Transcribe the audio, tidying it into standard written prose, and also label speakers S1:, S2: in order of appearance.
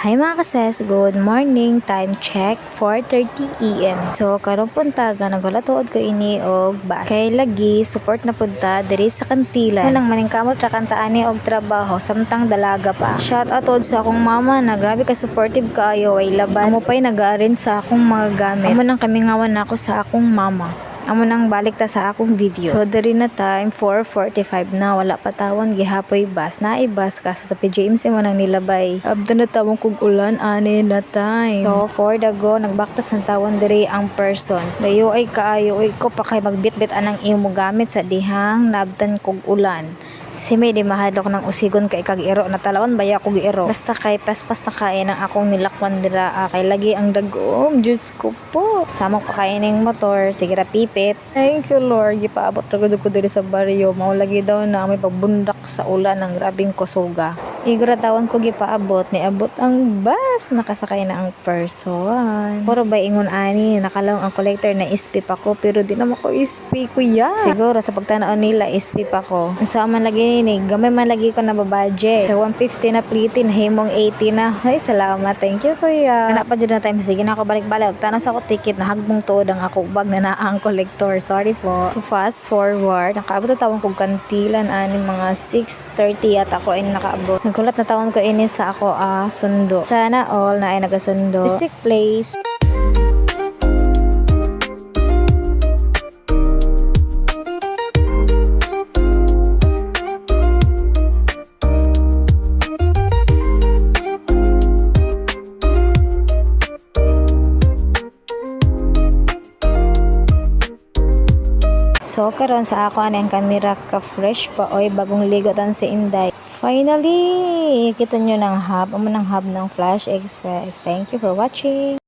S1: Hi mga kases, good morning, time check 4:30 AM. So karong punta ga nagulatuod ko ini og bus. Kay lagi support na punta diri sa kantilan. Nang maningkamot ra kanta ani og trabaho samtang dalaga pa. Shout out od sa akong mama na grabe ka supportive kaayo ay laban. Amo pay nag-aarin sa akong mga gamit. Amo nang kamingawan nako sa akong mama. Amo nang balik ta sa akong video. So diri na time 4:45 na wala pa tawon gihapoy bus. Naay bus kasi sa PJMC mo nang nilabay. Abda na tawon kog ulan ani na time. So for the go nagbaktas ng tawon diri ang person. Layo ay kaayo ko pa kay magbitbit anang imo gamit sa dihang nabtan kog ulan. Si May di mahadlok ng usigon kay kag iro na talawon baya kog iro. Basta kay paspas na kain ang akong nilakwan dira kay lagi ang dagom. Diyos ko po. Samok pa kain ning motor sige ra pipit. Thank you Lord. Gipaabot ra gud ko diri sa baryo. Mao lagi daw na may pagbundak sa ulan ng grabing kusuga. Igra tawon ko gipaabot ni abot ang bus nakasakay na ang person. Puro ba ingon ani nakalawang ang collector na ispi pa ko pero di na ko ispi kuya. Siguro sa pagtanaw nila ispi pa ko. Unsa man lagi ni gamay man lagi ko na budget. So 150 na plitin himong 80 na. Ay salamat. Thank you kuya. Ana pa jud na time sige na ako balik-balik. Tanaw sa ako ticket na hagbong tuod ang ako bag na naang collector. Sorry po. So fast forward nakaabot na tawon kog kantilan ani mga 6:30 at ako ay nakaabot. Nagkulat na tawon ko ini sa ako sundo. Sana all na ay nagasundo. Music place. So karon sa ako ang camera ka fresh pa oy bagong ligotan si Inday. Finally, kita nyo ng hub. Amo ng hub ng Flash Express. Thank you for watching.